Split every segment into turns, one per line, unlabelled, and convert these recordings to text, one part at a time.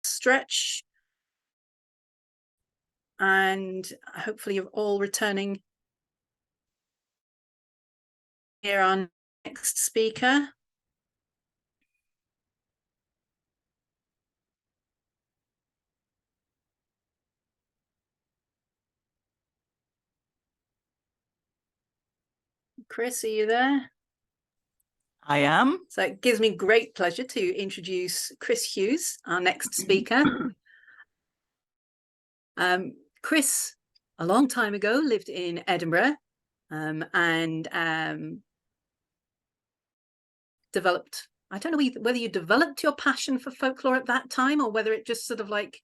stretch. And hopefully you're all returning. Here, our next speaker. Kris, are you there?
I am.
So it gives me great pleasure to introduce Kris Hughes, our next speaker. Kris, a long time ago, lived in Edinburgh and developed, I don't know whether you developed your passion for folklore at that time or whether it just sort of like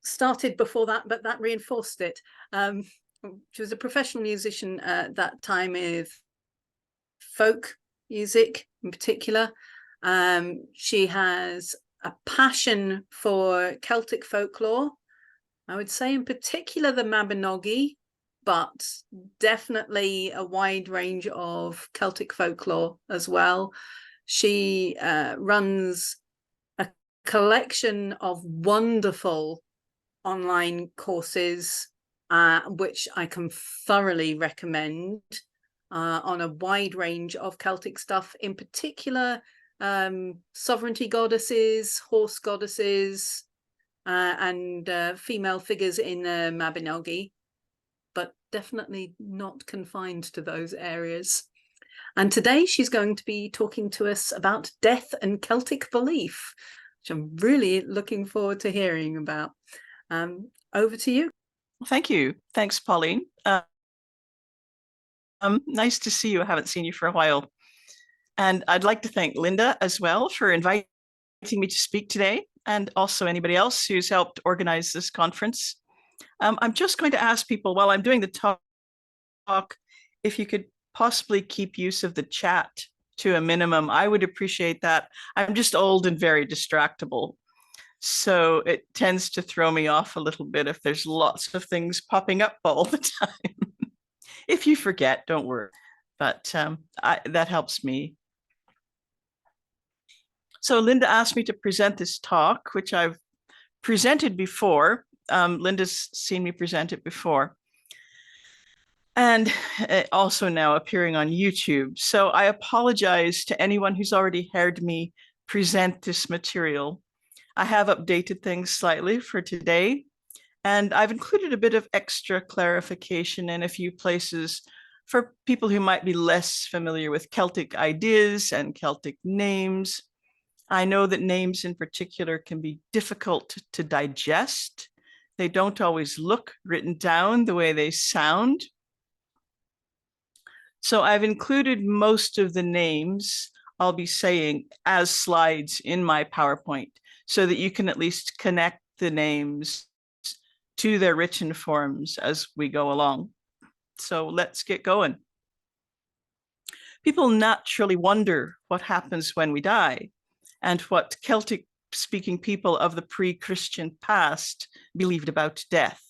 started before that, but that reinforced it. She was a professional musician at that time with folk music in particular. She has a passion for Celtic folklore, I would say in particular the Mabinogi, but definitely a wide range of Celtic folklore as well. She runs a collection of wonderful online courses, which I can thoroughly recommend, on a wide range of Celtic stuff, in particular sovereignty goddesses, horse goddesses, and female figures in the Mabinogi, but definitely not confined to those areas. And today she's going to be talking to us about death and Celtic belief, which I'm really looking forward to hearing about. Over to you.
Thank you. Thanks, Pauline. Nice to see you. I haven't seen you for a while. And I'd like to thank Linda as well for inviting me to speak today, and also anybody else who's helped organize this conference. I'm just going to ask people while I'm doing the talk, if you could possibly keep use of the chat to a minimum. I would appreciate that. I'm just old and very distractible. So it tends to throw me off a little bit if there's lots of things popping up all the time. If you forget, don't worry, but that helps me. So Linda asked me to present this talk, which I've presented before. Linda's seen me present it before. And also now appearing on YouTube. So I apologize to anyone who's already heard me present this material. I have updated things slightly for today, and I've included a bit of extra clarification in a few places for people who might be less familiar with Celtic ideas and Celtic names. I know that names in particular can be difficult to digest. They don't always look written down the way they sound. So I've included most of the names I'll be saying as slides in my PowerPoint so that you can at least connect the names to their written forms as we go along. So let's get going. People naturally wonder what happens when we die and what Celtic speaking people of the pre-Christian past believed about death.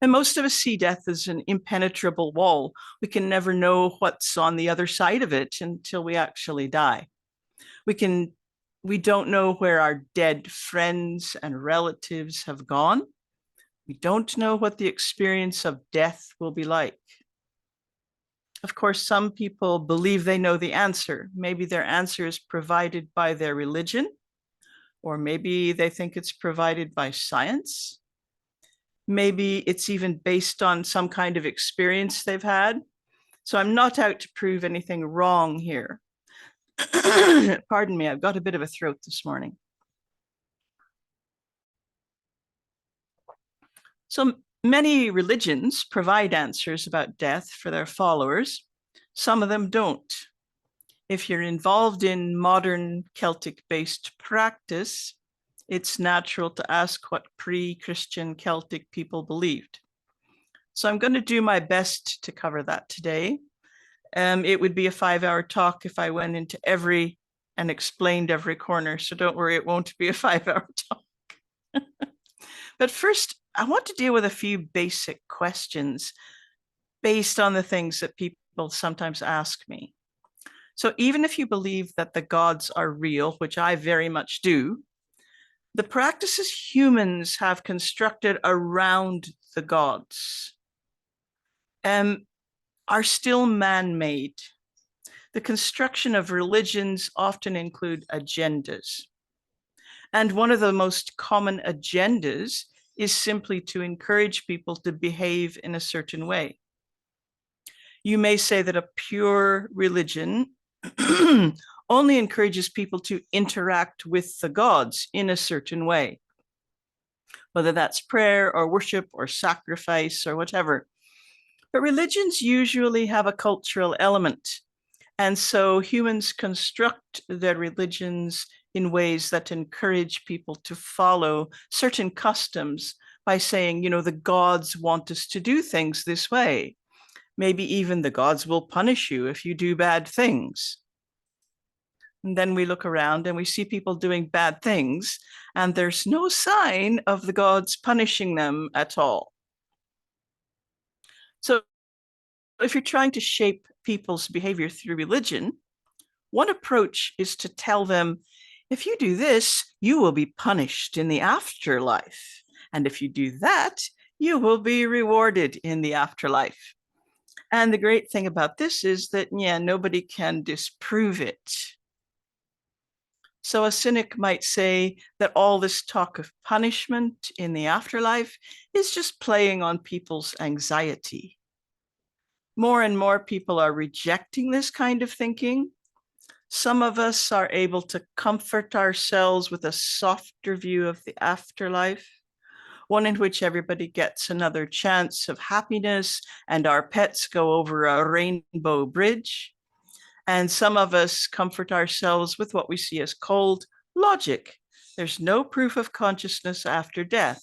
And most of us see death as an impenetrable wall. We can never know what's on the other side of it until we actually die. We don't know where our dead friends and relatives have gone. We don't know what the experience of death will be like. Of course, some people believe they know the answer. Maybe their answer is provided by their religion, or maybe they think it's provided by science. Maybe it's even based on some kind of experience they've had. So I'm not out to prove anything wrong here. Pardon me, I've got a bit of a throat this morning. So many religions provide answers about death for their followers. Some of them don't. If you're involved in modern Celtic-based practice, it's natural to ask what pre-Christian Celtic people believed. So I'm going to do my best to cover that today. It would be a 5-hour talk if I went into every and explained every corner. So don't worry, it won't be a 5-hour talk. But first, I want to deal with a few basic questions based on the things that people sometimes ask me. So even if you believe that the gods are real, which I very much do, the practices humans have constructed around the gods are still man-made. The construction of religions often include agendas. And one of the most common agendas is simply to encourage people to behave in a certain way. You may say that a pure religion only encourages people to interact with the gods in a certain way, whether that's prayer or worship or sacrifice or whatever. But religions usually have a cultural element. And so humans construct their religions in ways that encourage people to follow certain customs by saying, you know, the gods want us to do things this way. Maybe even the gods will punish you if you do bad things. And then we look around and we see people doing bad things, and there's no sign of the gods punishing them at all. So if you're trying to shape people's behavior through religion, one approach is to tell them, if you do this, you will be punished in the afterlife. And if you do that, you will be rewarded in the afterlife. And the great thing about this is that, yeah, nobody can disprove it. So a cynic might say that all this talk of punishment in the afterlife is just playing on people's anxiety. More and more people are rejecting this kind of thinking. Some of us are able to comfort ourselves with a softer view of the afterlife, one in which everybody gets another chance of happiness and our pets go over a rainbow bridge. And some of us comfort ourselves with what we see as cold logic. There's no proof of consciousness after death.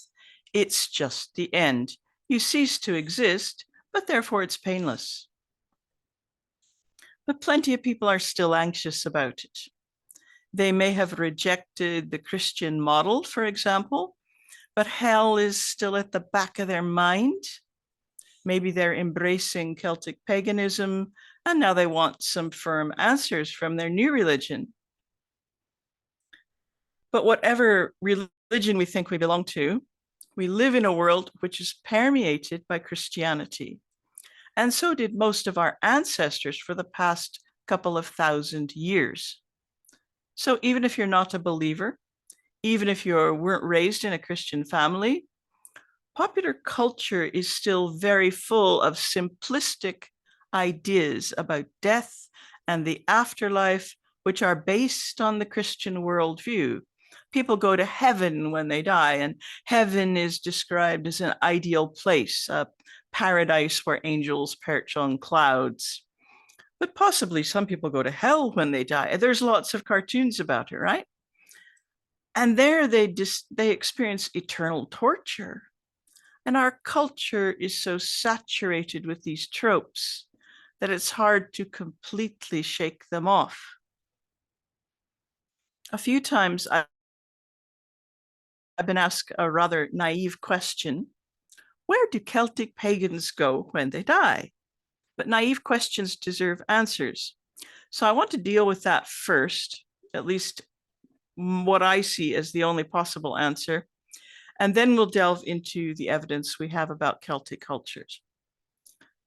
It's just the end. You cease to exist, but therefore it's painless. But plenty of people are still anxious about it. They may have rejected the Christian model, for example, but hell is still at the back of their mind. Maybe they're embracing Celtic paganism, and now they want some firm answers from their new religion. But whatever religion we think we belong to, we live in a world which is permeated by Christianity. And so did most of our ancestors for the past couple of thousand years. So even if you're not a believer, even if you weren't raised in a Christian family, popular culture is still very full of simplistic ideas about death and the afterlife, which are based on the Christian worldview. People go to heaven when they die, and heaven is described as an ideal place, a paradise where angels perch on clouds. But possibly some people go to hell when they die. There's lots of cartoons about it, right? And there they experience eternal torture. And our culture is so saturated with these tropes that it's hard to completely shake them off. A few times I've been asked a rather naive question: where do Celtic pagans go when they die? But naive questions deserve answers. So I want to deal with that first, at least what I see as the only possible answer. And then we'll delve into the evidence we have about Celtic cultures.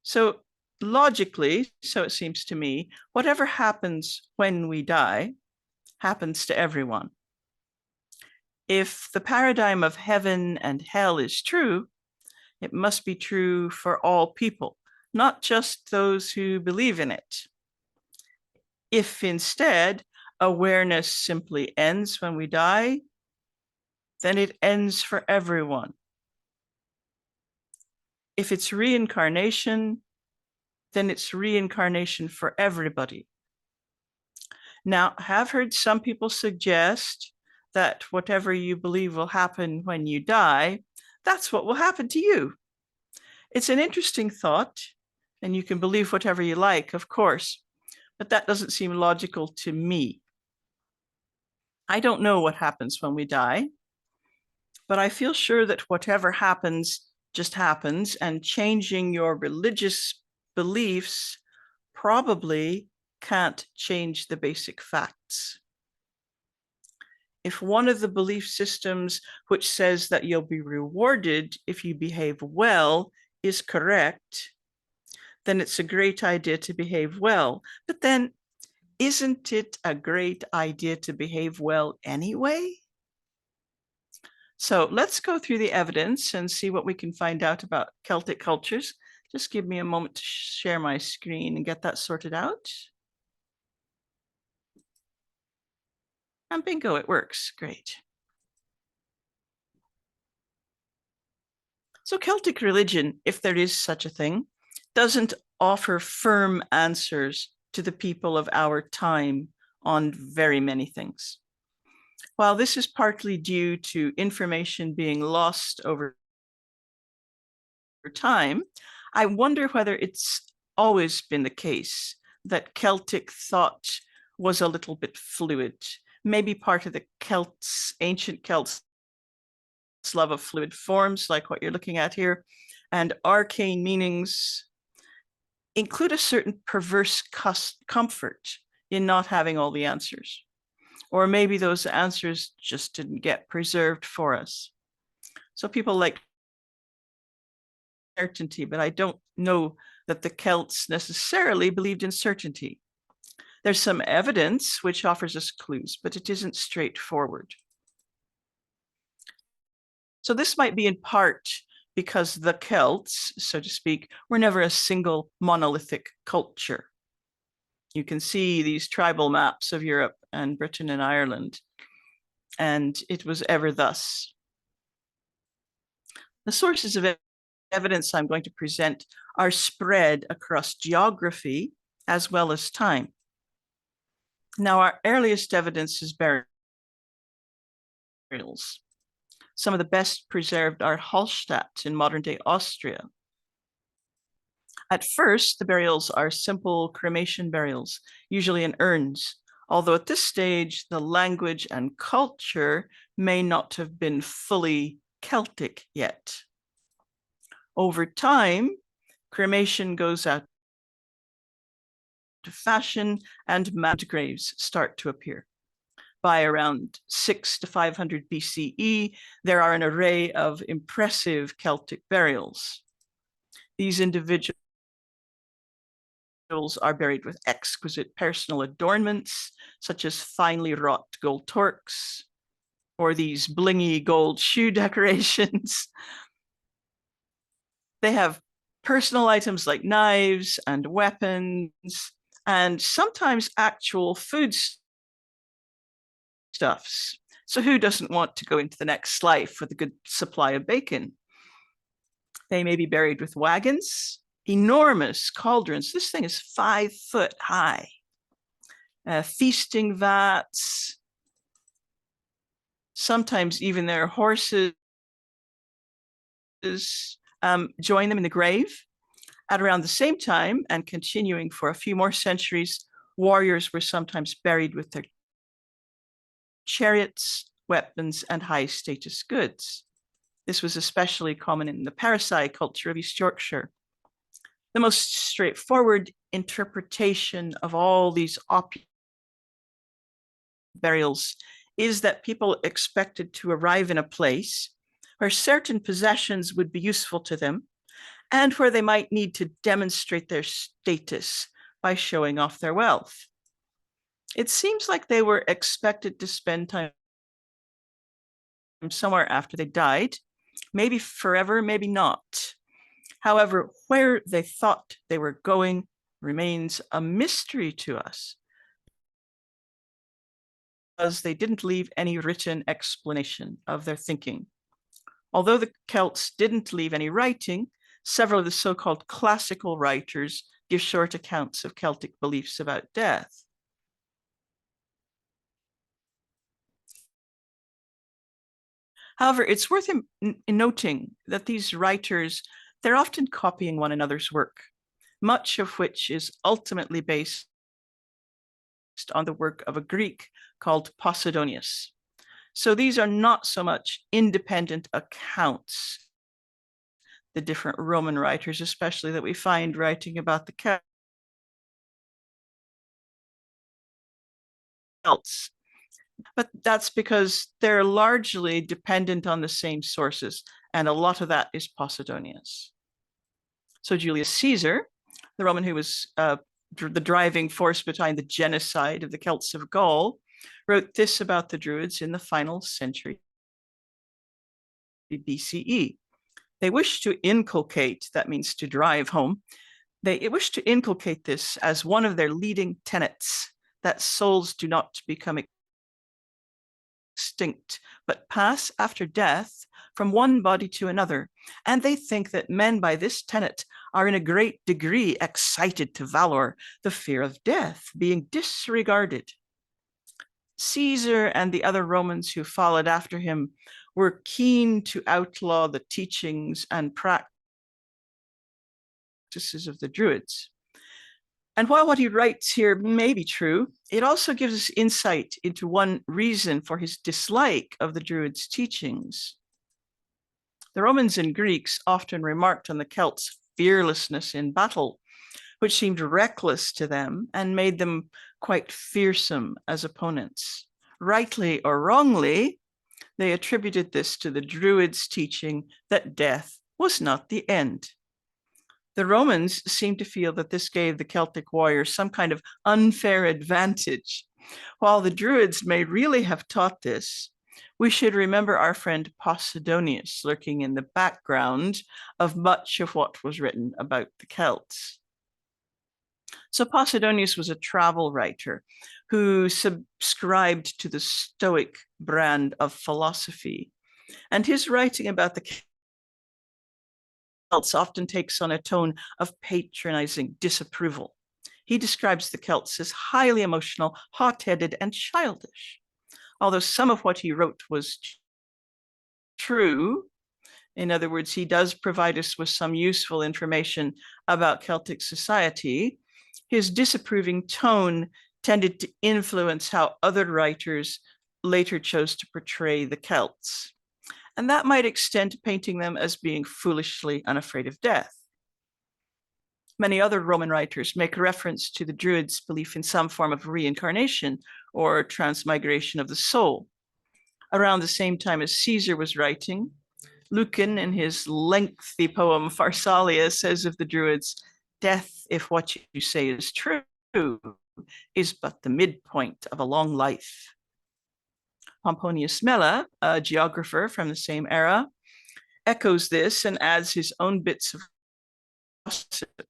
So logically, so it seems to me, whatever happens when we die happens to everyone. If the paradigm of heaven and hell is true, it must be true for all people, not just those who believe in it. If instead awareness simply ends when we die, then it ends for everyone. If it's reincarnation, then it's reincarnation for everybody. Now, I have heard some people suggest that whatever you believe will happen when you die, that's what will happen to you. It's an interesting thought, and you can believe whatever you like, of course, but that doesn't seem logical to me. I don't know what happens when we die, but I feel sure that whatever happens just happens, and changing your religious beliefs probably can't change the basic facts. If one of the belief systems which says that you'll be rewarded if you behave well is correct, then it's a great idea to behave well. But then, isn't it a great idea to behave well anyway? So let's go through the evidence and see what we can find out about Celtic cultures. Just give me a moment to share my screen and get that sorted out. And bingo, it works. Great. So Celtic religion, if there is such a thing, doesn't offer firm answers to the people of our time on very many things. While this is partly due to information being lost over time, I wonder whether it's always been the case that Celtic thought was a little bit fluid. Maybe part of the ancient Celts' love of fluid forms, like what you're looking at here, and arcane meanings include a certain perverse comfort in not having all the answers. Or maybe those answers just didn't get preserved for us. So people like certainty, but I don't know that the Celts necessarily believed in certainty. There's some evidence which offers us clues, but it isn't straightforward. So this might be in part because the Celts, so to speak, were never a single monolithic culture. You can see these tribal maps of Europe and Britain and Ireland, and it was ever thus. The sources of evidence I'm going to present are spread across geography as well as time. Now, our earliest evidence is burials. Some of the best preserved are Hallstatt in modern-day Austria. At first, the burials are simple cremation burials, usually in urns, although at this stage, the language and culture may not have been fully Celtic yet. Over time, cremation goes out of fashion and mass graves start to appear. By around 600 to 500 BCE, there are an array of impressive Celtic burials. These individuals are buried with exquisite personal adornments, such as finely wrought gold torques, or these blingy gold shoe decorations. They have personal items like knives and weapons, and sometimes actual foodstuffs. So who doesn't want to go into the next life with a good supply of bacon? They may be buried with wagons, enormous cauldrons. This thing is 5 foot high. Feasting vats, sometimes even their horses join them in the grave. At around the same time, and continuing for a few more centuries, warriors were sometimes buried with their chariots, weapons, and high status goods. This was especially common in the Parasai culture of East Yorkshire. The most straightforward interpretation of all these burials is that people expected to arrive in a place where certain possessions would be useful to them and where they might need to demonstrate their status by showing off their wealth. It seems like they were expected to spend time somewhere after they died, maybe forever, maybe not. However, where they thought they were going remains a mystery to us, because they didn't leave any written explanation of their thinking. Although the Celts didn't leave any writing, several of the so-called classical writers give short accounts of Celtic beliefs about death. However, it's worth noting that these writers, they're often copying one another's work, much of which is ultimately based on the work of a Greek called Posidonius. So these are not so much independent accounts, the different Roman writers, especially that we find writing about the Celts. But that's because they're largely dependent on the same sources, and a lot of that is Posidonius. So Julius Caesar, the Roman who was the driving force behind the genocide of the Celts of Gaul, wrote this about the Druids in the final century BCE. They wish to inculcate, that means to drive home, they wish to inculcate this as one of their leading tenets, that souls do not become extinct, but pass after death from one body to another. And they think that men by this tenet are in a great degree excited to valor, the fear of death being disregarded. Caesar and the other Romans who followed after him were keen to outlaw the teachings and practices of the Druids. And while what he writes here may be true, it also gives us insight into one reason for his dislike of the Druids' teachings. The Romans and Greeks often remarked on the Celts' fearlessness in battle, which seemed reckless to them and made them quite fearsome as opponents. Rightly or wrongly, they attributed this to the Druids' teaching that death was not the end. The Romans seemed to feel that this gave the Celtic warriors some kind of unfair advantage. While the Druids may really have taught this, we should remember our friend Posidonius lurking in the background of much of what was written about the Celts. So Posidonius was a travel writer who subscribed to the Stoic brand of philosophy. And his writing about the Celts often takes on a tone of patronizing disapproval. He describes the Celts as highly emotional, hot-headed, and childish. Although some of what he wrote was true, in other words, he does provide us with some useful information about Celtic society, his disapproving tone tended to influence how other writers later chose to portray the Celts. And that might extend to painting them as being foolishly unafraid of death. Many other Roman writers make reference to the Druids' belief in some form of reincarnation or transmigration of the soul. Around the same time as Caesar was writing, Lucan, in his lengthy poem Pharsalia, says of the Druids, "Death, if what you say is true, is but the midpoint of a long life." Pomponius Mela, a geographer from the same era, echoes this and adds his own bits of gossip.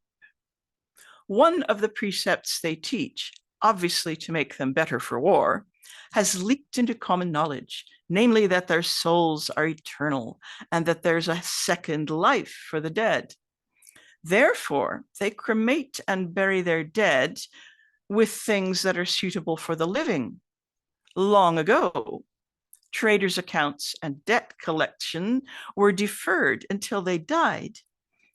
One of the precepts they teach, obviously to make them better for war, has leaked into common knowledge, namely that their souls are eternal and that there's a second life for the dead. Therefore, they cremate and bury their dead with things that are suitable for the living. Long ago, traders' accounts and debt collection were deferred until they died,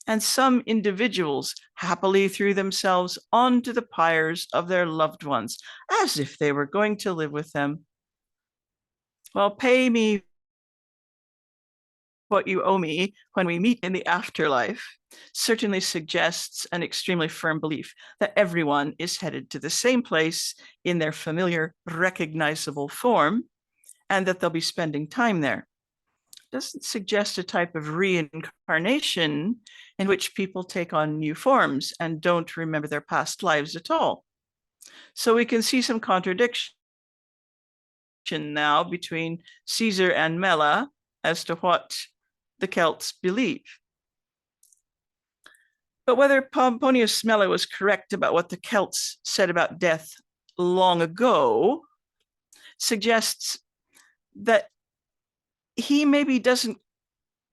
and some individuals happily threw themselves onto the pyres of their loved ones as if they were going to live with them. Well, pay me what you owe me when we meet in the afterlife certainly suggests an extremely firm belief that everyone is headed to the same place in their familiar, recognizable form, and that they'll be spending time there. It doesn't suggest a type of reincarnation in which people take on new forms and don't remember their past lives at all. So we can see some contradiction now between Caesar and Mela as to what the Celts believe. But whether Pomponius Mela was correct about what the Celts said about death long ago suggests that he maybe doesn't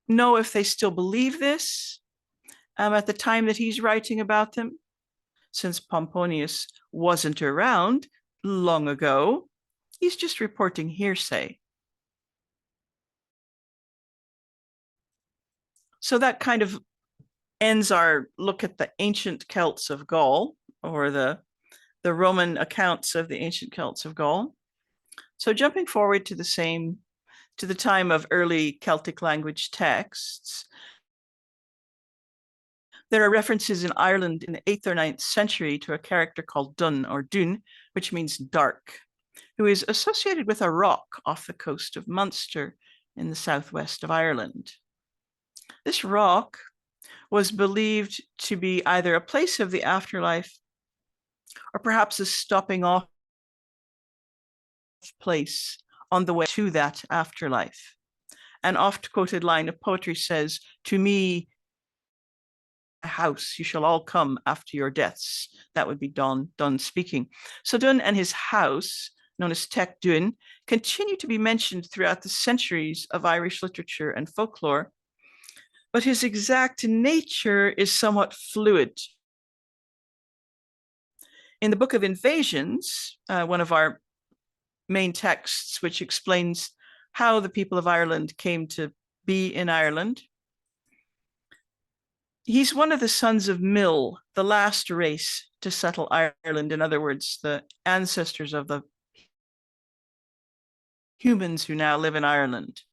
know if they still believe this at the time that he's writing about them, since Pomponius wasn't around long ago. He's just reporting hearsay. So that kind of ends our look at the ancient Celts of Gaul, or the Roman accounts of the ancient Celts of Gaul. So jumping forward to the time of early Celtic language texts, there are references in Ireland in the 8th or 9th century to a character called Dun or Dun, which means dark. who is associated with a rock off the coast of Munster in the southwest of Ireland. This rock was believed to be either a place of the afterlife or perhaps a stopping off place on the way to that afterlife. An oft-quoted line of poetry says, "To me, a house, you shall all come after your deaths." That would be Donn speaking. So Donn and his house, known as Tech Duin, continue to be mentioned throughout the centuries of Irish literature and folklore, but his exact nature is somewhat fluid. In the Book of Invasions, one of our main texts, which explains how the people of Ireland came to be in Ireland, he's one of the sons of Mill, the last race to settle Ireland. In other words, the ancestors of the humans who now live in Ireland.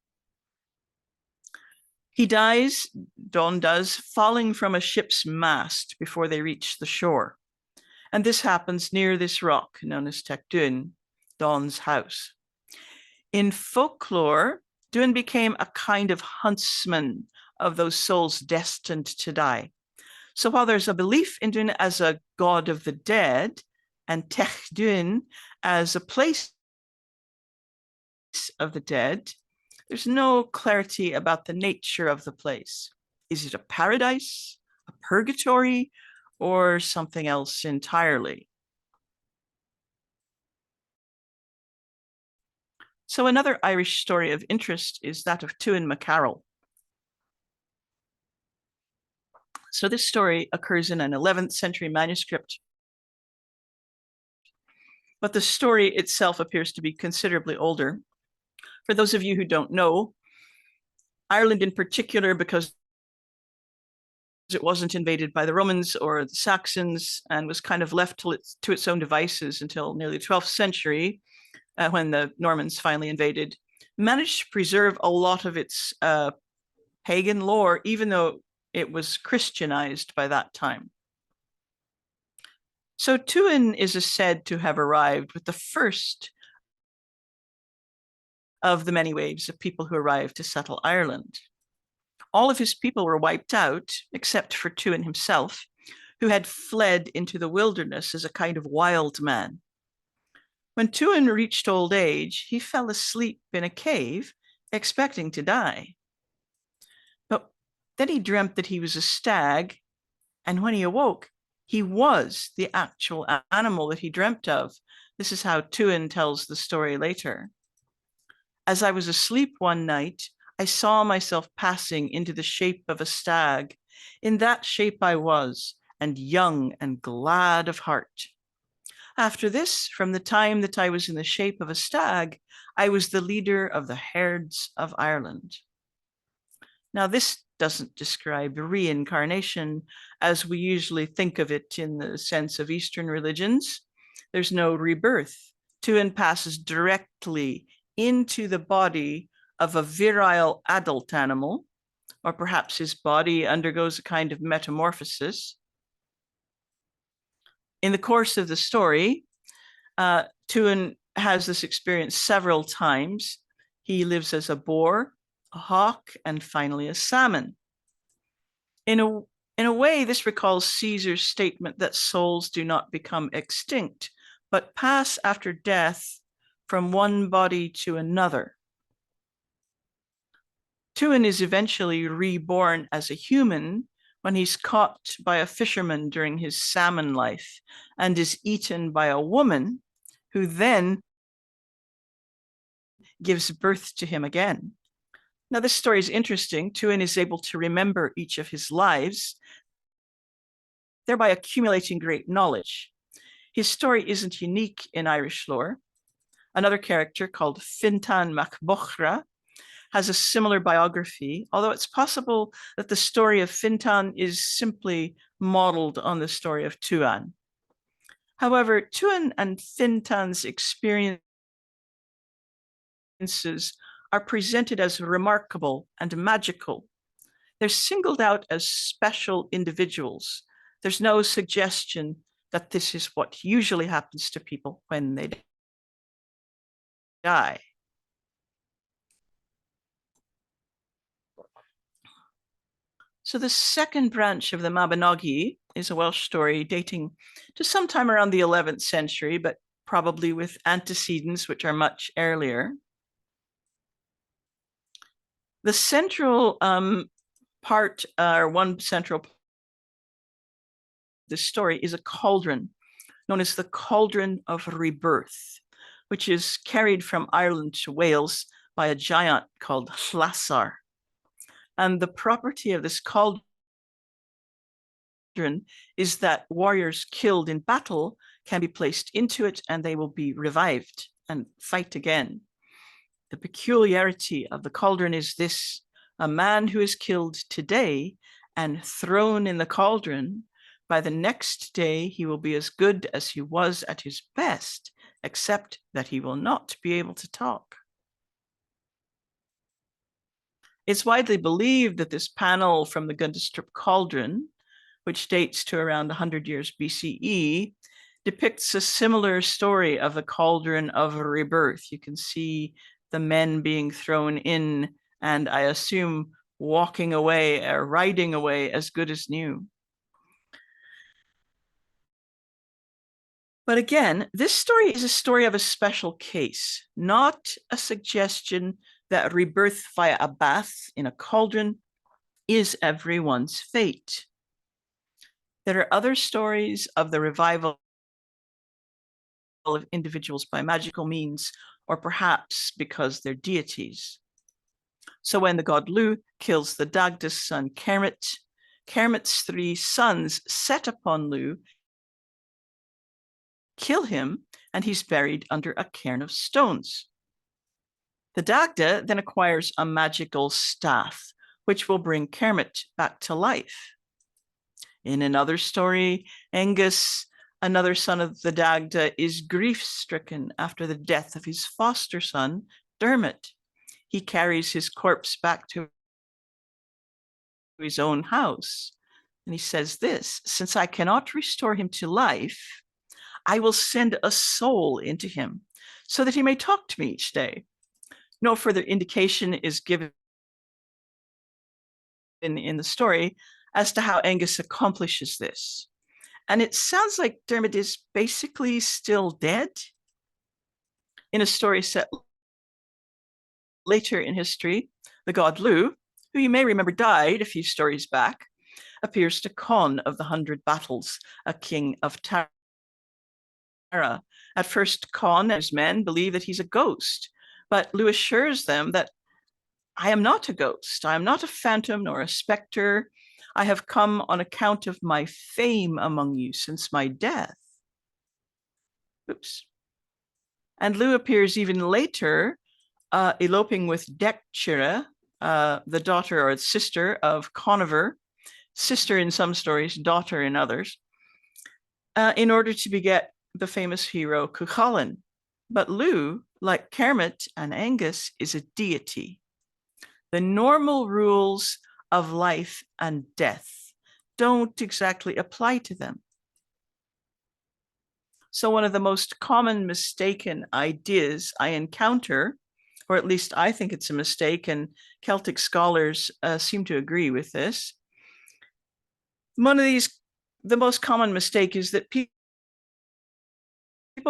He dies, Donn does, falling from a ship's mast before they reach the shore. And this happens near this rock known as Tech Duin, Donn's house. In folklore, Duin became a kind of huntsman of those souls destined to die. So while there's a belief in Duin as a god of the dead and Tech Duin as a place of the dead, there's no clarity about the nature of the place. Is it a paradise, a purgatory, or something else entirely? So another Irish story of interest is that of Tuin MacCarroll. So this story occurs in an 11th century manuscript, but the story itself appears to be considerably older. For those of you who don't know, Ireland in particular, because it wasn't invaded by the Romans or the Saxons and was kind of left to its own devices until nearly the 12th century, when the Normans finally invaded, managed to preserve a lot of its pagan lore, even though it was Christianized by that time. So Tuin is said to have arrived with the first of the many waves of people who arrived to settle Ireland. All of his people were wiped out, except for Tuin himself, who had fled into the wilderness as a kind of wild man. When Tuin reached old age, he fell asleep in a cave, expecting to die. But then he dreamt that he was a stag, and when he awoke, he was the actual animal that he dreamt of. This is how Tuin tells the story later. "As I was asleep one night, I saw myself passing into the shape of a stag. In that shape I was, and young and glad of heart. After this, from the time that I was in the shape of a stag, I was the leader of the herds of Ireland." Now, this doesn't describe reincarnation as we usually think of it in the sense of Eastern religions. There's no rebirth. Tuin passes directly into the body of a virile adult animal, or perhaps his body undergoes a kind of metamorphosis. In the course of the story, Tuin has this experience several times. He lives as a boar, a hawk, and finally a salmon. In a way, this recalls Caesar's statement that souls do not become extinct, but pass after death from one body to another. Tuin is eventually reborn as a human when he's caught by a fisherman during his salmon life and is eaten by a woman who then gives birth to him again. Now, this story is interesting. Tuin is able to remember each of his lives, thereby accumulating great knowledge. His story isn't unique in Irish lore. Another character called Fintan mac Bochra has a similar biography, although it's possible that the story of Fintan is simply modeled on the story of Tuan. However, Tuan and Fintan's experiences are presented as remarkable and magical. They're singled out as special individuals. There's no suggestion that this is what usually happens to people when they die. So the second branch of the Mabinogi is a Welsh story dating to sometime around the 11th century, but probably with antecedents which are much earlier. The central part, or one central part of this story, is a cauldron known as the Cauldron of Rebirth, which is carried from Ireland to Wales by a giant called Llasar. And the property of this cauldron is that warriors killed in battle can be placed into it and they will be revived and fight again. The peculiarity of the cauldron is this: a man who is killed today and thrown in the cauldron, by the next day he will be as good as he was at his best, except that he will not be able to talk. It's widely believed that this panel from the Gundestrup cauldron, which dates to around 100 years BCE, depicts a similar story of the cauldron of rebirth. You can see the men being thrown in, and I assume walking away or riding away as good as new. But again, this story is a story of a special case, not a suggestion that rebirth via a bath in a cauldron is everyone's fate. There are other stories of the revival of individuals by magical means, or perhaps because they're deities. So when the god Lugh kills the Dagda's son Kermit, Kermit's three sons set upon Lugh, kill him, and he's buried under a cairn of stones. The Dagda then acquires a magical staff, which will bring Kermit back to life. In another story, Angus, another son of the Dagda, is grief-stricken after the death of his foster son, Dermot. He carries his corpse back to his own house. And he says this: "Since I cannot restore him to life, I will send a soul into him so that he may talk to me each day." No further indication is given in the story as to how Angus accomplishes this. And it sounds like Dermot is basically still dead. In a story set later in history, the god Lugh, who you may remember died a few stories back, appears to Conn of the 100 Battles, a king of Tara. At first, Conn and his men believe that he's a ghost, but Lugh assures them that I am not a ghost, I am not a phantom nor a specter. I have come on account of my fame among you since my death. Oops. And Lugh appears even later, eloping with Dectira, the daughter or sister of Conover, sister in some stories, daughter in others, in order to beget the famous hero Cuchulainn. But Lugh, like Kermit and Angus, is a deity. The normal rules of life and death don't exactly apply to them. So one of the most common mistaken ideas I encounter, or at least I think it's a mistake, and Celtic scholars seem to agree with this. The most common mistake is that people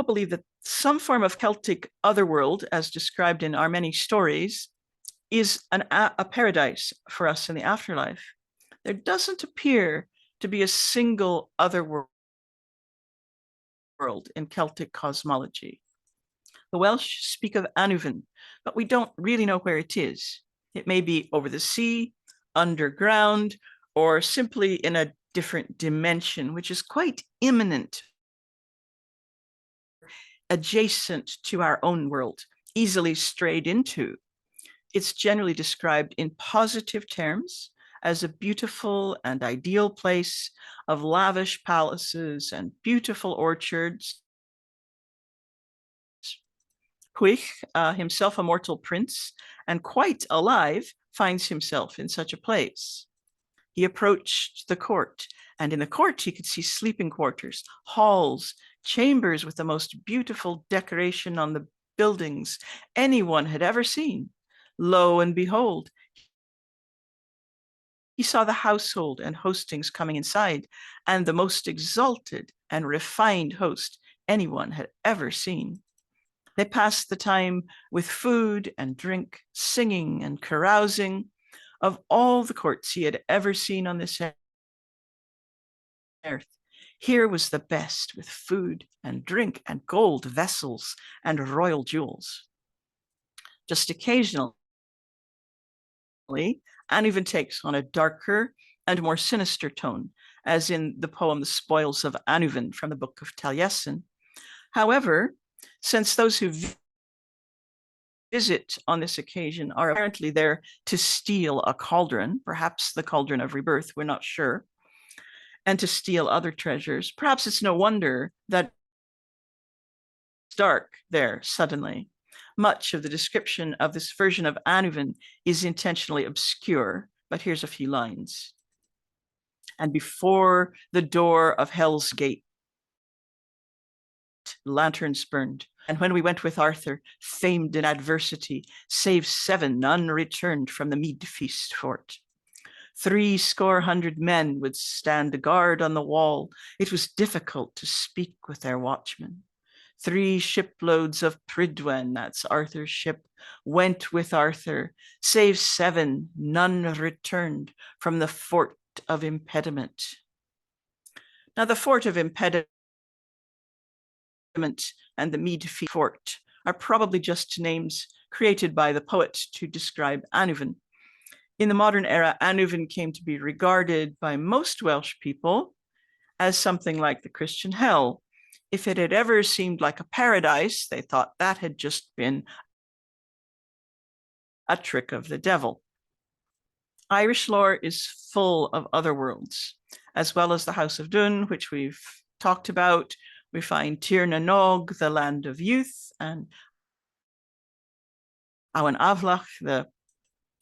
believe that some form of Celtic otherworld, as described in our many stories, is a paradise for us in the afterlife. There doesn't appear to be a single otherworld in Celtic cosmology. The Welsh speak of Annwfn, but we don't really know where it is. It may be over the sea, underground, or simply in a different dimension, which is quite imminent, adjacent to our own world, easily strayed into. It's generally described in positive terms as a beautiful and ideal place of lavish palaces and beautiful orchards. Huich, himself a mortal prince and quite alive, finds himself in such a place. He approached the court, and in the court he could see sleeping quarters, halls, chambers with the most beautiful decoration on the buildings anyone had ever seen. Lo and behold, he saw the household and hostings coming inside, and the most exalted and refined host anyone had ever seen. They passed the time with food and drink, singing and carousing. Of all the courts he had ever seen on this earth, here was the best, with food and drink and gold vessels and royal jewels. Just occasionally, Anne even takes on a darker and more sinister tone, as in the poem The Spoils of Annuvin from the Book of Taliesin. However, since those who visit on this occasion are apparently there to steal a cauldron, perhaps the cauldron of rebirth, we're not sure, and to steal other treasures, perhaps it's no wonder that it's dark there suddenly. Much of the description of this version of Annuvin is intentionally obscure, but here's a few lines. And before the door of Hell's Gate, lanterns burned. And when we went with Arthur, famed in adversity, save 7 none returned from the mead feast fort. 70 men would stand guard on the wall. It was difficult to speak with their watchmen. 3 shiploads of Prydwen, that's Arthur's ship, went with Arthur, save 7 none returned from the fort of impediment. Now, the fort of impediment and the mead feast fort are probably just names created by the poet to describe Annuvin. In the modern era, Annuvin came to be regarded by most Welsh people as something like the Christian hell. If it had ever seemed like a paradise, they thought that had just been a trick of the devil. Irish lore is full of other worlds, as well as the House of Dun, which we've talked about. We find Tir na Nog, the land of youth, and Awan Avlach, the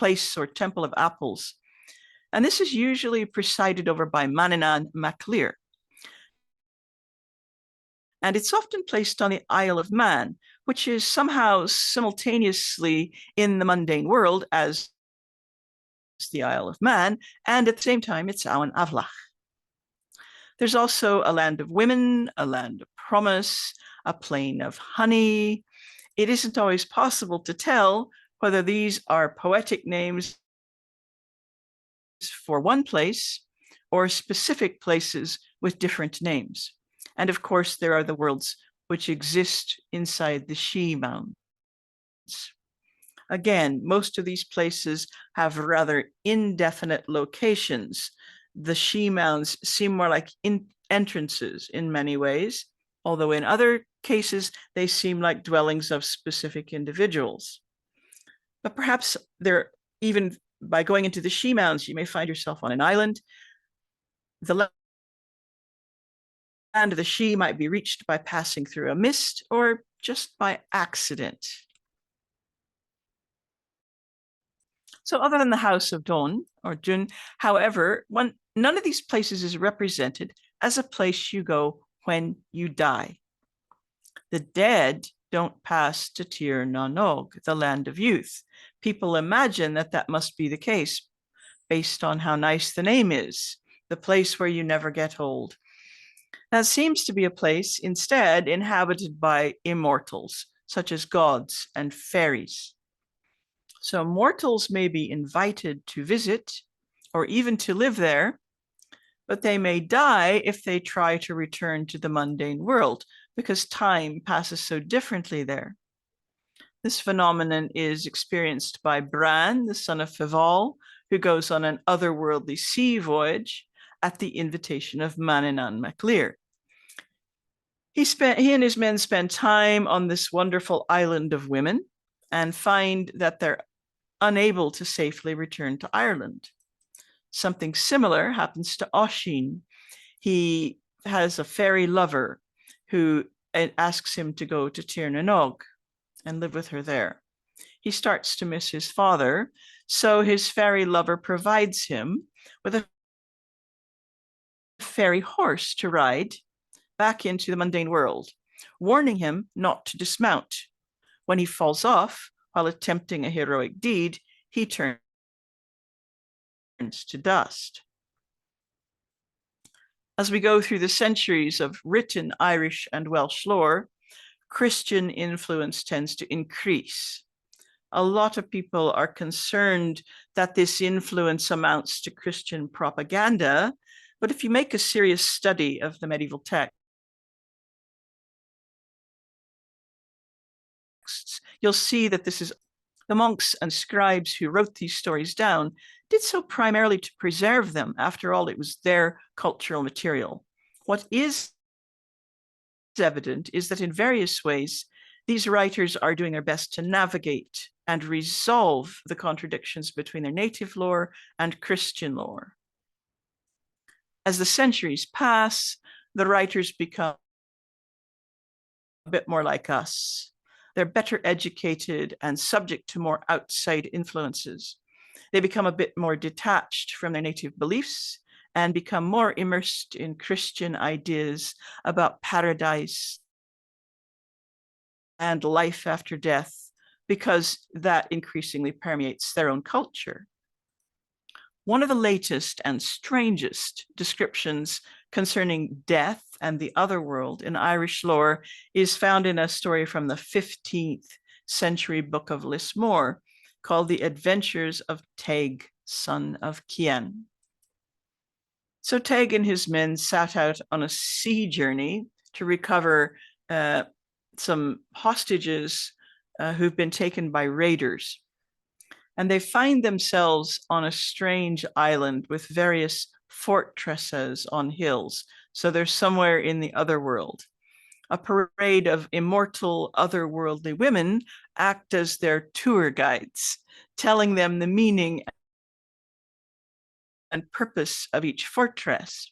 place or temple of apples. And this is usually presided over by Manannán mac Lir. And it's often placed on the Isle of Man, which is somehow simultaneously in the mundane world as the Isle of Man, and at the same time, it's Awan Avlach. There's also a land of women, a land of promise, a plain of honey. It isn't always possible to tell whether these are poetic names for one place or specific places with different names. And of course, there are the worlds which exist inside the she mounds. Again, most of these places have rather indefinite locations. The she mounds seem more like entrances in many ways, although in other cases, they seem like dwellings of specific individuals. But perhaps they're even by going into the she mounds, you may find yourself on an island. The land of the she might be reached by passing through a mist or just by accident. So other than the House of Dun or Dun, however, none of these places is represented as a place you go when you die. The dead don't pass to Tir na Nog, the land of youth. People imagine that that must be the case based on how nice the name is, the place where you never get old. That seems to be a place instead inhabited by immortals, such as gods and fairies. So mortals may be invited to visit or even to live there, but they may die if they try to return to the mundane world because time passes so differently there. This phenomenon is experienced by Bran, the son of Fival, who goes on an otherworldly sea voyage at the invitation of Manannán mac Lir. He and his men spend time on this wonderful island of women and find that they're unable to safely return to Ireland. Something similar happens to Oisin. He has a fairy lover who asks him to go to Tir na Nog and live with her there. He starts to miss his father, so his fairy lover provides him with a fairy horse to ride back into the mundane world, warning him not to dismount. When he falls off while attempting a heroic deed, he turns to dust. As we go through the centuries of written Irish and Welsh lore, Christian influence tends to increase. A lot of people are concerned that this influence amounts to Christian propaganda, but if you make a serious study of the medieval texts, you'll see that this is the monks and scribes who wrote these stories down did so primarily to preserve them. After all, it was their cultural material. What is evident is that in various ways, these writers are doing their best to navigate and resolve the contradictions between their native lore and Christian lore. As the centuries pass, the writers become a bit more like us. They're better educated and subject to more outside influences. They become a bit more detached from their native beliefs and become more immersed in Christian ideas about paradise and life after death, because that increasingly permeates their own culture. One of the latest and strangest descriptions concerning death and the other world in Irish lore is found in a story from the 15th century book of Lismore called The Adventures of Teg, son of Cian. So Teg and his men set out on a sea journey to recover some hostages who've been taken by raiders. And they find themselves on a strange island with various fortresses on hills. So they're somewhere in the other world. A parade of immortal otherworldly women act as their tour guides, telling them the meaning and purpose of each fortress.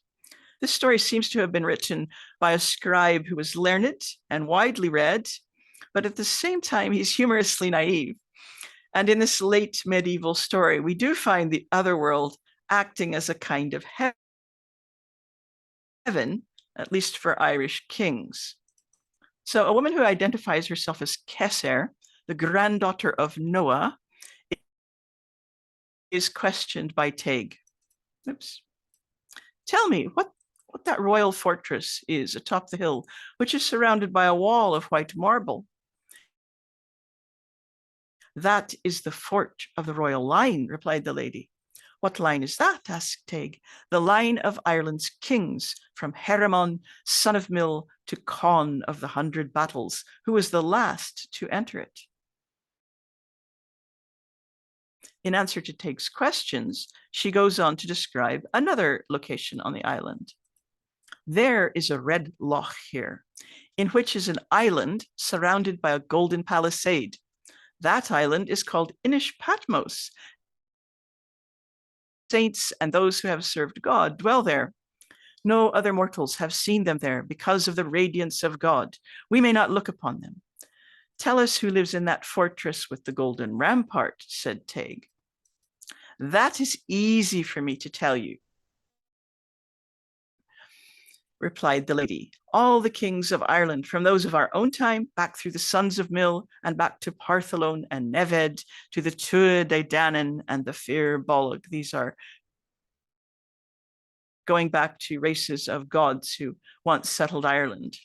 This story seems to have been written by a scribe who was learned and widely read, but at the same time, he's humorously naive. And in this late medieval story, we do find the otherworld acting as a kind of heaven, at least for Irish kings. So a woman who identifies herself as Kesser, the granddaughter of Noah, is questioned by Teg. Oops. Tell me what that royal fortress is atop the hill, which is surrounded by a wall of white marble. That is the fort of the royal line, replied the lady. What line is that? Asked Teg. The line of Ireland's kings, from Heremon, son of Mill, to Conn of the 100 Battles, who was the last to enter it. In answer to Teg's questions, she goes on to describe another location on the island. There is a red loch here, in which is an island surrounded by a golden palisade. That island is called Inish Patmos. Saints and those who have served God dwell there. No other mortals have seen them there because of the radiance of God. We may not look upon them. Tell us who lives in that fortress with the golden rampart, said Teg. That is easy for me to tell you, replied the lady. All the kings of Ireland, from those of our own time, back through the sons of Mill, and back to Partholone and Neved, to the Tuatha De Danann and the Fir Bolg. These are going back to races of gods who once settled Ireland.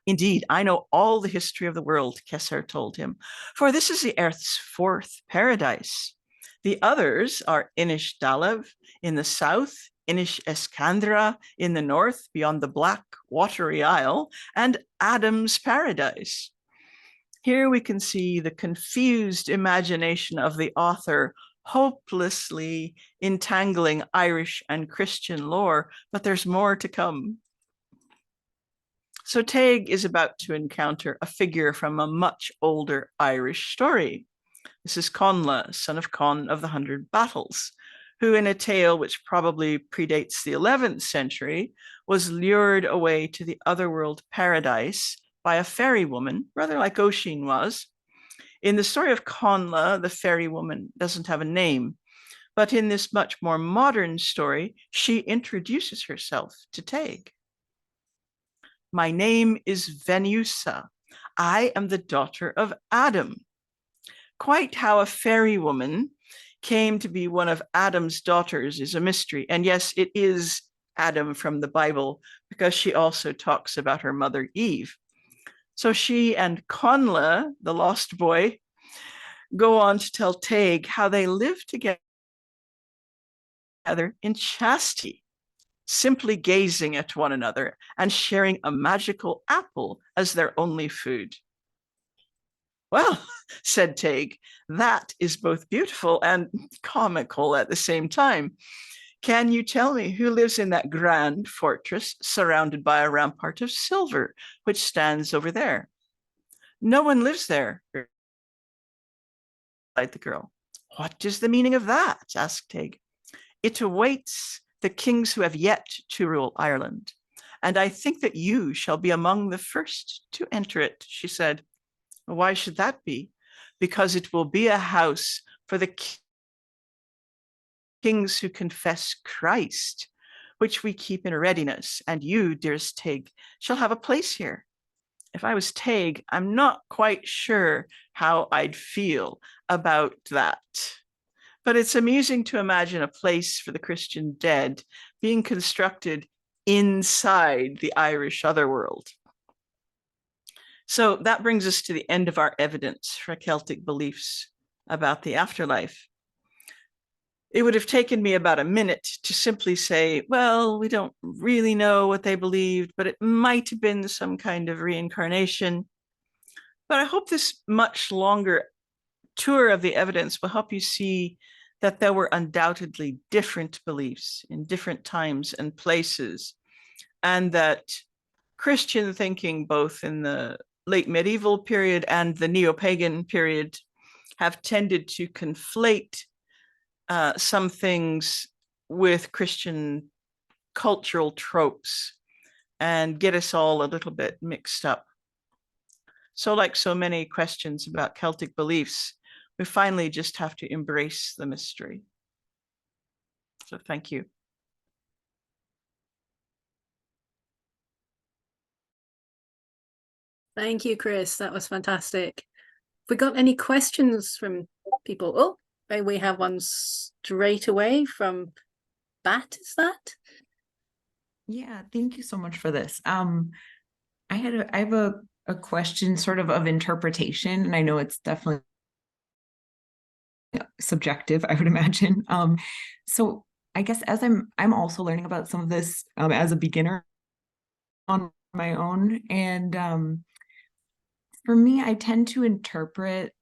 Indeed, I know all the history of the world, Kesser told him, for this is the earth's fourth paradise. The others are Inish Dalav in the south, Inish Escandra in the north, beyond the black watery isle, and Adam's paradise. Here we can see the confused imagination of the author hopelessly entangling Irish and Christian lore, but there's more to come. So Teg is about to encounter a figure from a much older Irish story. This is Conla, son of Conn of the 100 Battles, who in a tale which probably predates the 11th century was lured away to the otherworld paradise by a fairy woman, rather like Oisin was. In the story of Conla, the fairy woman doesn't have a name, but in this much more modern story, she introduces herself to Teg. My name is Venusa. I am the daughter of Adam. Quite how a fairy woman came to be one of Adam's daughters is a mystery. And yes, it is Adam from the Bible, because she also talks about her mother Eve. So she and Connla, the lost boy, go on to tell Teig how they live together in chastity, simply gazing at one another and sharing a magical apple as their only food. Well, said Teig, that is both beautiful and comical at the same time. Can you tell me who lives in that grand fortress surrounded by a rampart of silver, which stands over there? No one lives there, replied the girl. What is the meaning of that? Asked Teig. It awaits the kings who have yet to rule Ireland, and I think that you shall be among the first to enter it, she said. Why should that be? Because it will be a house for the kings who confess Christ, which we keep in readiness, and you, dearest Teig, shall have a place here. If I was Teig, I'm not quite sure how I'd feel about that. But it's amusing to imagine a place for the Christian dead being constructed inside the Irish otherworld. So that brings us to the end of our evidence for Celtic beliefs about the afterlife. It would have taken me about a minute to simply say, well, we don't really know what they believed, but it might have been some kind of reincarnation. But I hope this much longer tour of the evidence will help you see that there were undoubtedly different beliefs in different times and places, and that Christian thinking, both in the late medieval period and the neo-pagan period, have tended to conflate some things with Christian cultural tropes and get us all a little bit mixed up. So like so many questions about Celtic beliefs, we finally just have to embrace the mystery. So thank you.
Thank you, Kris. That was fantastic. Have we got any questions from people? Oh, maybe we have one straight away from Bat, is that?
Yeah, thank you so much for this. I have a question sort of interpretation, and I know it's definitely subjective, I would imagine. So I guess as I'm also learning about some of this as a beginner on my own, and for me, I tend to interpret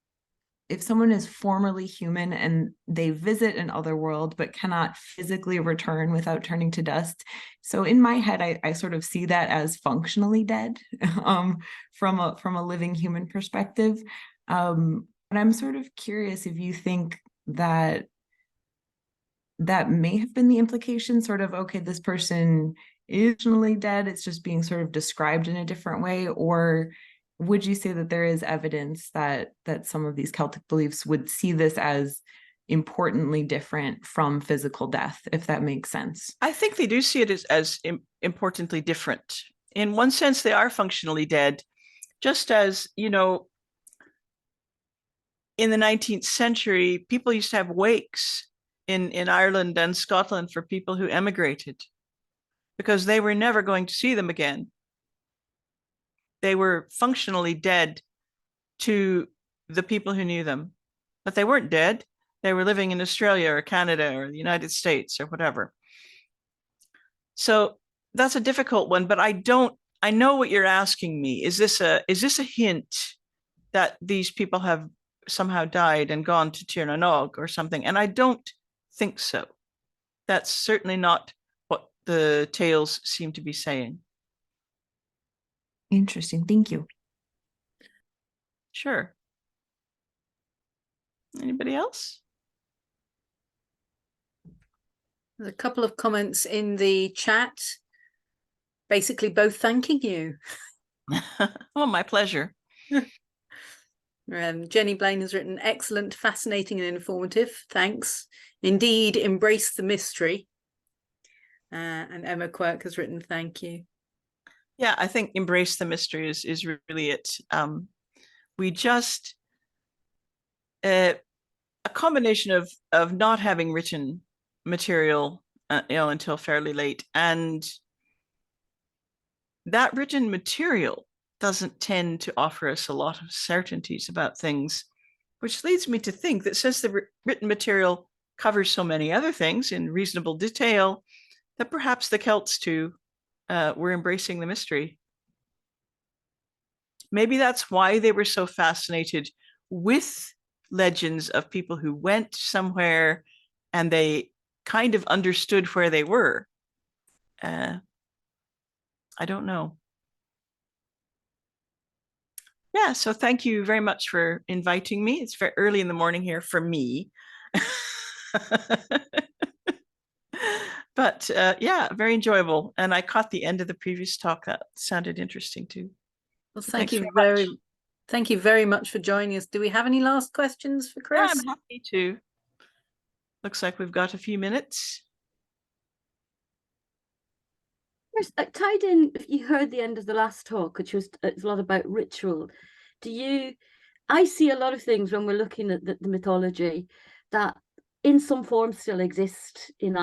if someone is formerly human and they visit an other world but cannot physically return without turning to dust. So in my head, I sort of see that as functionally dead from a living human perspective. And I'm sort of curious if you think that that may have been the implication, sort of, okay, this person is functionally dead, it's just being sort of described in a different way, or would you say that there is evidence that some of these Celtic beliefs would see this as importantly different from physical death, if that makes sense?
I think they do see it as importantly different. In one sense, they are functionally dead, just as, you know, in the 19th century, people used to have wakes in Ireland and Scotland for people who emigrated because they were never going to see them again. They were functionally dead to the people who knew them, but they weren't dead. They were living in Australia or Canada or the United States or whatever. So that's a difficult one, but I know what you're asking me. Is this a hint that these people have somehow died and gone to Tir na Nog or something? And I don't think so. That's certainly not what the tales seem to be saying.
Interesting. Thank you.
Sure. Anybody else?
There's a couple of comments in the chat, basically both thanking you.
Oh, my pleasure.
Jenny Blaine has written, excellent, fascinating and informative. Thanks. Indeed, embrace the mystery. And Emma Quirk has written, thank you.
Yeah, I think embrace the mystery is really it. We just a combination of not having written material, until fairly late, and that written material doesn't tend to offer us a lot of certainties about things, which leads me to think that since the written material covers so many other things in reasonable detail, that perhaps the Celts too were embracing the mystery. Maybe that's why they were so fascinated with legends of people who went somewhere and they kind of understood where they were. I don't know. Yeah, so thank you very much for inviting me. It's very early in the morning here for me. But yeah, very enjoyable. And I caught the end of the previous talk. That sounded interesting too.
Well,
So
thank you very much for joining us. Do we have any last questions for Kris?
Yeah, I'm happy to. Looks like we've got a few minutes.
Tied in, if you heard the end of the last talk, which was it's a lot about ritual. I see a lot of things when we're looking at the mythology that in some form still exist in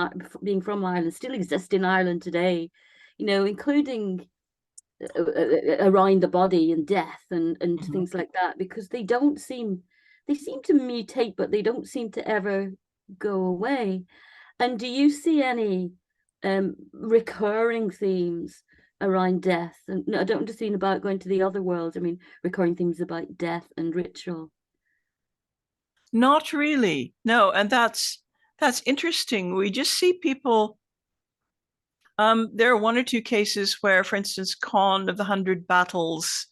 being from Ireland, still exist in Ireland today, including around the body and death and things like that, because they seem to mutate, but they don't seem to ever go away. And do you see any recurring themes around death? And no, I don't just mean about going to the other worlds. I mean recurring themes about death and ritual.
Not really, no. And that's interesting. We just see people. There are one or two cases where, for instance, Conn of the 100 Battles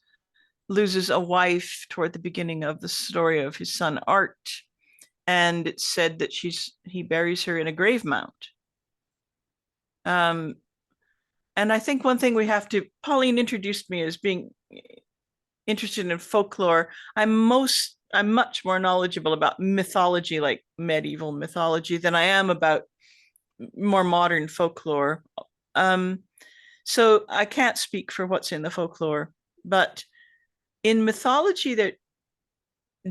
loses a wife toward the beginning of the story of his son Art, and it's said that he buries her in a grave mound. And I think one thing we have to, Pauline introduced me as being interested in folklore. I'm much more knowledgeable about mythology, like medieval mythology, than I am about more modern folklore. So I can't speak for what's in the folklore, but in mythology, that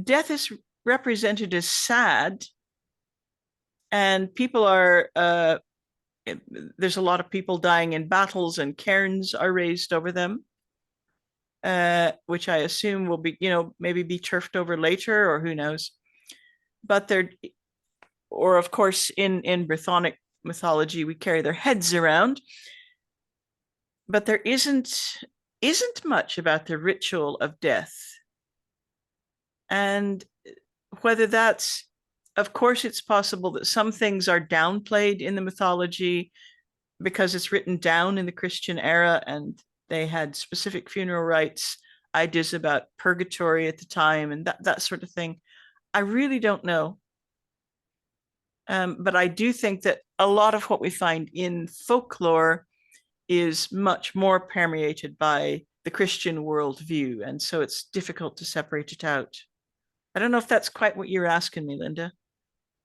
death is represented as sad, and people are there's a lot of people dying in battles, and cairns are raised over them, which I assume will be, maybe be turfed over later, or who knows. But or of course, in Brythonic mythology, we carry their heads around. But there isn't much about the ritual of death. And whether that's, of course, it's possible that some things are downplayed in the mythology because it's written down in the Christian era and they had specific funeral rites, ideas about purgatory at the time, and that sort of thing. I really don't know. But I do think that a lot of what we find in folklore is much more permeated by the Christian worldview, and so it's difficult to separate it out. I don't know if that's quite what you're asking me, Linda.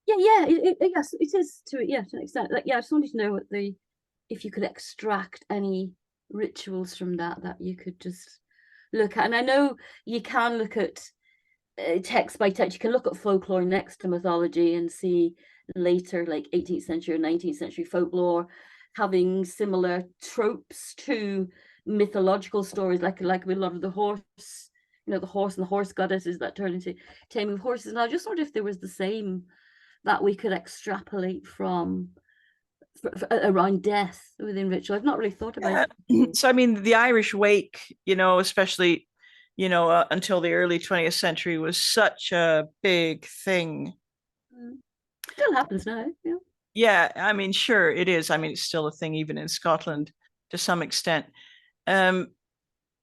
Yeah, yes, it is to an extent. Like, I just wanted to know if you could extract any rituals from that you could just look at. And I know you can look at text by text. You can look at folklore next to mythology and see later, like 18th century or 19th century folklore, having similar tropes to mythological stories, like with a lot of the horse, the horse and the horse goddesses that turn into taming of horses. And I just wondered if there was the same that we could extrapolate from around death within ritual. I've not really thought about it.
So I mean, the Irish wake, especially, until the early 20th century, was such a big thing.
Still happens now.
Yeah, I mean, sure, it is. I mean, it's still a thing even in Scotland to some extent.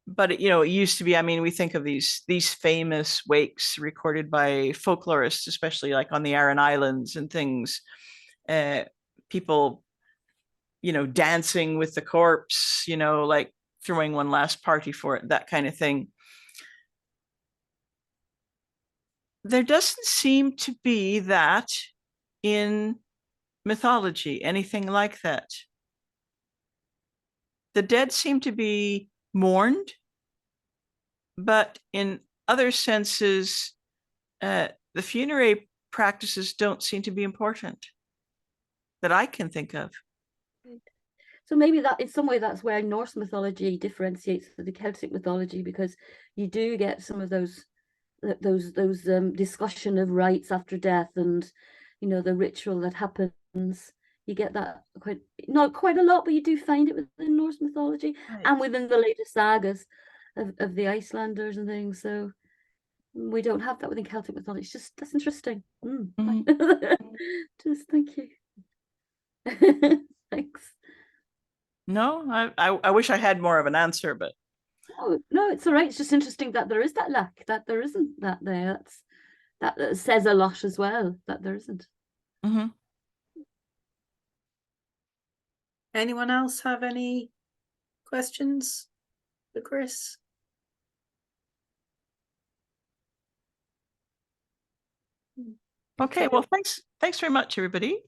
But it used to be, I mean, we think of these famous wakes recorded by folklorists, especially like on the Aran Islands and things, people, dancing with the corpse, like throwing one last party for it, that kind of thing. There doesn't seem to be that in mythology, anything like that. The dead seem to be mourned, but in other senses, the funerary practices don't seem to be important that I can think of.
So maybe that in some way that's where Norse mythology differentiates from the Celtic mythology, because you do get some of those discussion of rites after death, and the ritual that happens. You get that not quite a lot, but you do find it within Norse mythology,
Right.
and within the later sagas of the Icelanders and things. So we don't have that within Celtic mythology. It's just, that's interesting. Just thank you. Thanks.
No, I wish I had more of an answer, but
No, it's all right. It's just interesting that there is that lack, that there isn't that there. That says a lot as well, that there isn't.
mm-hmm.
Anyone else have any questions for Kris?
Okay, well, thanks very much, everybody.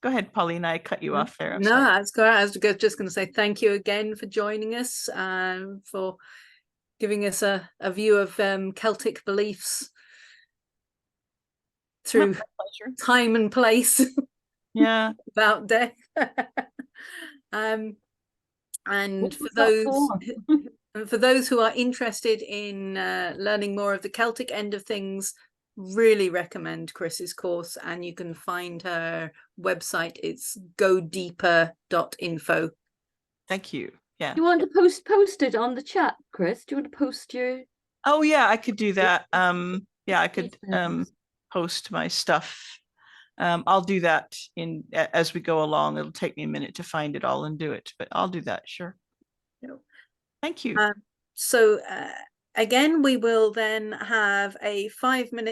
Go ahead, Pauline. I cut you off there. I'm
No,
sorry.
that's great. I was just going to say thank you again for joining us, for giving us a view of Celtic beliefs through time and place.
Yeah.
About death. And for those who are interested in learning more of the Celtic end of things, really recommend Kris's course, and you can find her website. It's godeeper.info.
Thank you. Yeah.
You want to post it on the chat, Kris? Do you want to post your...
Oh yeah, I could do that. Yeah, I could post my stuff. I'll do that as we go along. It'll take me a minute to find it all and do it, but I'll do that, sure. Thank you.
So again, we will then have a 5-minute